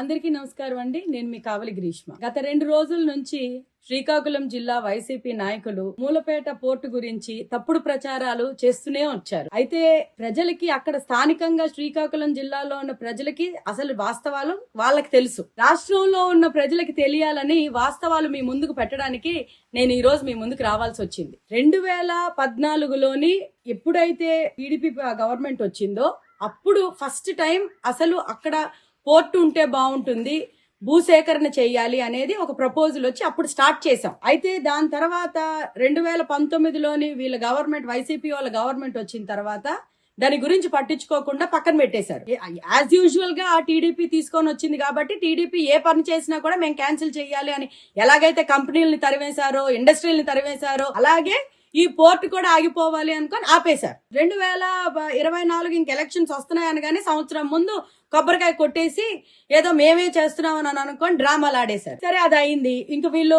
అందరికీ నమస్కారం అండి. నేను మీ కావలి గ్రీష్మ. గత 2 రోజుల నుంచి శ్రీకాకుళం జిల్లా వైసీపీ నాయకులు మూలపేట పోర్టు గురించి తప్పుడు ప్రచారాలు చేస్తూనే వచ్చారు. అయితే ప్రజలకి అక్కడ స్థానికంగా శ్రీకాకుళం జిల్లాలో ఉన్న ప్రజలకి అసలు వాస్తవాలు వాళ్ళకి తెలుసు. రాష్ట్రంలో ఉన్న ప్రజలకి తెలియాలని వాస్తవాలు మీ ముందుకు పెట్టడానికి నేను ఈ రోజు మీ ముందుకు రావాల్సి వచ్చింది. 2014లోని ఎప్పుడైతే టీడీపీ గవర్నమెంట్ వచ్చిందో అప్పుడు ఫస్ట్ టైం అసలు అక్కడ పోర్టు ఉంటే బాగుంటుంది, భూసేకరణ చేయాలి అనేది ఒక ప్రపోజల్ వచ్చి అప్పుడు స్టార్ట్ చేశాం. అయితే దాని తర్వాత 2019లోని వీళ్ళ గవర్నమెంట్, వైసీపీ వాళ్ళ గవర్నమెంట్ వచ్చిన తర్వాత దాని గురించి పట్టించుకోకుండా పక్కన పెట్టేశారు. యాజ్ యూజువల్ గా ఆ టీడీపీ తీసుకొని వచ్చింది కాబట్టి టీడీపీ ఏ పని చేసినా కూడా మేము క్యాన్సిల్ చేయాలి అని ఎలాగైతే కంపెనీలని తరివేశారో, ఇండస్ట్రీలని తరివేశారో అలాగే ఈ పోర్టు కూడా ఆగిపోవాలి అనుకొని ఆపేశారు. 2024 ఇంక ఎలక్షన్స్ వస్తున్నాయనగానే సంవత్సరం ముందు కొబ్బరికాయ కొట్టేసి ఏదో మేమే చేస్తున్నామని అనుకొని డ్రామాలు ఆడేశారు. సరే, అది అయింది. ఇంక వీళ్ళు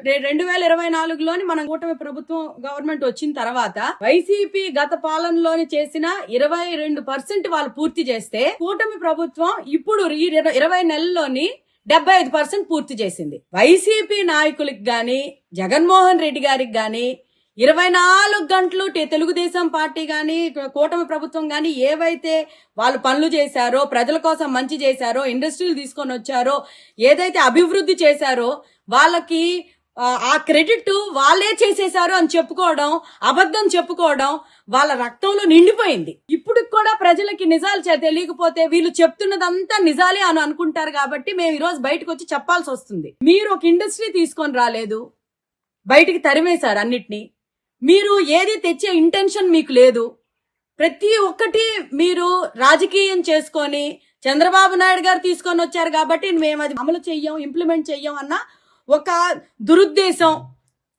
2024లోని మన కూటమి ప్రభుత్వం గవర్నమెంట్ వచ్చిన తర్వాత వైసీపీ గత పాలనలోని చేసిన 22% వాళ్ళు పూర్తి చేస్తే కూటమి ప్రభుత్వం ఇప్పుడు ఈ 20 నెలల్లోని 75% పూర్తి చేసింది. వైసీపీ నాయకులకి గాని, జగన్మోహన్ రెడ్డి గారికి గాని 24 గంటలు తెలుగుదేశం పార్టీ గాని, కూటమి ప్రభుత్వం గాని ఏవైతే వాళ్ళు పనులు చేశారో, ప్రజల కోసం మంచి చేశారో, ఇండస్ట్రీలు తీసుకొని వచ్చారో, ఏదైతే అభివృద్ధి చేశారో వాళ్ళకి ఆ క్రెడిట్ వాళ్ళే చేసేశారు అని చెప్పుకోవడం, అబద్ధం చెప్పుకోవడం వాళ్ళ రక్తంలో నిండిపోయింది. ఇప్పుడు కూడా ప్రజలకి నిజాలు తెలియకపోతే వీళ్ళు చెప్తున్నదంతా నిజాలే అని అనుకుంటారు. కాబట్టి మేము ఈ రోజు బయటకు వచ్చి చెప్పాల్సి వస్తుంది. మీరు ఒక ఇండస్ట్రీ తీసుకొని రాలేదు, బయటికి తరిమేశారు అన్నిటినీ. మీరు ఏది తెచ్చే ఇంటెన్షన్ మీకు లేదు. ప్రతి ఒక్కటి మీరు రాజకీయం చేసుకొని చంద్రబాబు నాయుడు గారు తీసుకొని వచ్చారు కాబట్టి మేము అది అమలు చెయ్యం, ఇంప్లిమెంట్ చెయ్యం అన్న ఒక దురుద్దేశం,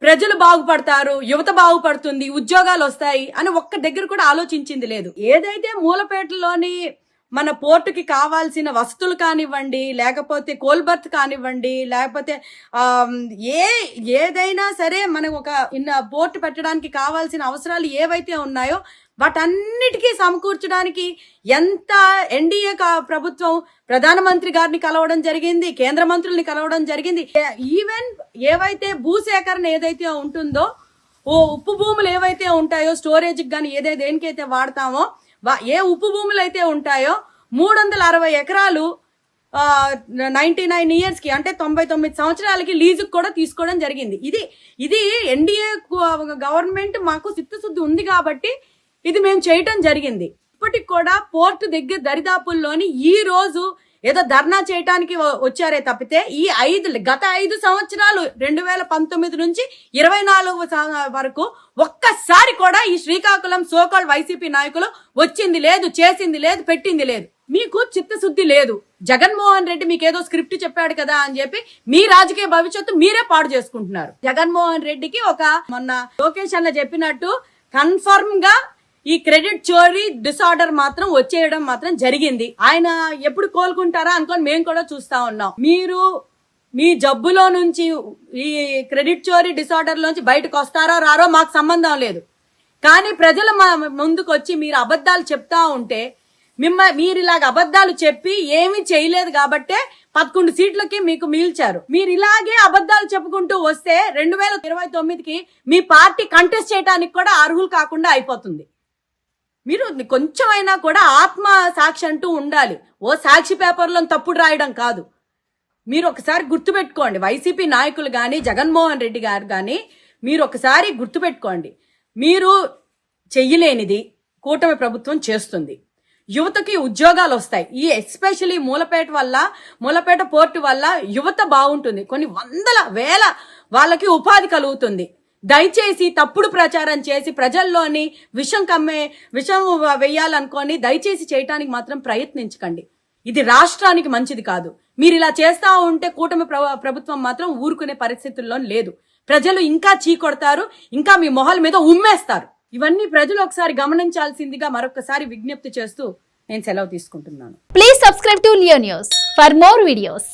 ప్రజలు బాగుపడతారు, యువత బాగుపడుతుంది, ఉద్యోగాలు వస్తాయి అని ఒక్క దగ్గర కూడా ఆలోచించింది లేదు. ఏదైతే మూలపేటలోని మన పోర్టుకి కావాల్సిన వస్తువులు కానివ్వండి, లేకపోతే కోల్బర్త్ కానివ్వండి, లేకపోతే ఏదైనా సరే మనకు ఒక పోర్టు పెట్టడానికి కావాల్సిన అవసరాలు ఏవైతే ఉన్నాయో వాటన్నిటికీ సమకూర్చడానికి ఎంత ఎన్డీఏ ప్రభుత్వం ప్రధానమంత్రి గారిని కలవడం జరిగింది, కేంద్ర మంత్రుల్ని కలవడం జరిగింది. ఈవెన్ ఏవైతే భూసేకరణ ఏదైతే ఉంటుందో, ఉప్పు భూములు ఏవైతే ఉంటాయో స్టోరేజ్ గాని ఏదైతే దేనికైతే వాడతామో, ఏ ఉప్పు భూములు అయితే ఉంటాయో 360 ఎకరాలు 99 ఇయర్స్ కి అంటే 99 సంవత్సరాలకి లీజుకు కూడా తీసుకోవడం జరిగింది. ఇది ఎన్డీఏ గవర్నమెంట్ మాకు చిత్తశుద్ధి ఉంది కాబట్టి ఇది మేము చేయటం జరిగింది. ఇప్పటికి కూడా పోర్టు దగ్గర దరిదాపుల్లోని ఈ రోజు ఏదో ధర్నా చేయటానికి వచ్చారే తప్పితే ఈ గత 5 సంవత్సరాలు 2019 నుంచి 24 వరకు ఒక్కసారి కూడా ఈ శ్రీకాకుళం సోకాల్ వైసీపీ నాయకులు వచ్చింది లేదు, చేసింది లేదు, పెట్టింది లేదు. మీకు చిత్తశుద్ధి లేదు. జగన్మోహన్ రెడ్డి మీకు ఏదో స్క్రిప్ట్ చెప్పాడు కదా అని చెప్పి మీ రాజకీయ భవిష్యత్తు మీరే పాడు చేసుకుంటున్నారు. జగన్మోహన్ రెడ్డికి మొన్న లోకేష్ అన్న చెప్పినట్టు కన్ఫర్మ్ గా ఈ క్రెడిట్ చోరీ డిసార్డర్ మాత్రం వచ్చేయడం మాత్రం జరిగింది. ఆయన ఎప్పుడు కోలుకుంటారా అనుకొని మేము కూడా చూస్తా ఉన్నాం. మీరు మీ జబ్బులో నుంచి, ఈ క్రెడిట్ చోరీ డిసార్డర్ లోంచి బయటకు వస్తారో రారో మాకు సంబంధం లేదు. కానీ ప్రజలు ముందుకు వచ్చి మీరు అబద్ధాలు చెప్తా ఉంటే మీరు ఇలాగ అబద్ధాలు చెప్పి ఏమీ చేయలేదు కాబట్టే 11 సీట్లకి మీకు మిగిల్చారు. మీరు ఇలాగే అబద్ధాలు చెప్పుకుంటూ వస్తే 2029కి మీ పార్టీ కంటెస్ట్ చేయడానికి కూడా అర్హులు కాకుండా అయిపోతుంది. మీరు కొంచెమైనా కూడా ఆత్మ సాక్షి అంటూ ఉండాలి. సాక్షి పేపర్లో తప్పుడు రాయడం కాదు. మీరు ఒకసారి గుర్తుపెట్టుకోండి, వైసీపీ నాయకులు గాని, జగన్మోహన్ రెడ్డి గారు గాని మీరు ఒకసారి గుర్తుపెట్టుకోండి. మీరు చెయ్యలేనిది కూటమి ప్రభుత్వం చేస్తుంది. యువతకి ఉద్యోగాలు వస్తాయి. ఈ ఎస్పెషల్లీ మూలపేట పోర్టు వల్ల యువత బాగుంటుంది. కొన్ని వందల వేల వాళ్ళకి ఉపాధి కలుగుతుంది. దయచేసి తప్పుడు ప్రచారం చేసి ప్రజల్లోని విషం వెయ్యాలనుకొని దయచేసి చేయటానికి మాత్రం ప్రయత్నించకండి. ఇది రాష్ట్రానికి మంచిది కాదు. మీరు ఇలా చేస్తా ఉంటే కూటమి ప్రభుత్వం మాత్రం ఊరుకునే పరిస్థితుల్లో లేదు. ప్రజలు ఇంకా చీకొడతారు, ఇంకా మీ మొహాల మీద ఉమ్మేస్తారు. ఇవన్నీ ప్రజలు ఒకసారి గమనించాల్సిందిగా మరొకసారి విజ్ఞప్తి చేస్తూ నేను సెలవు తీసుకుంటున్నాను. Please subscribe to Leo news for more videos.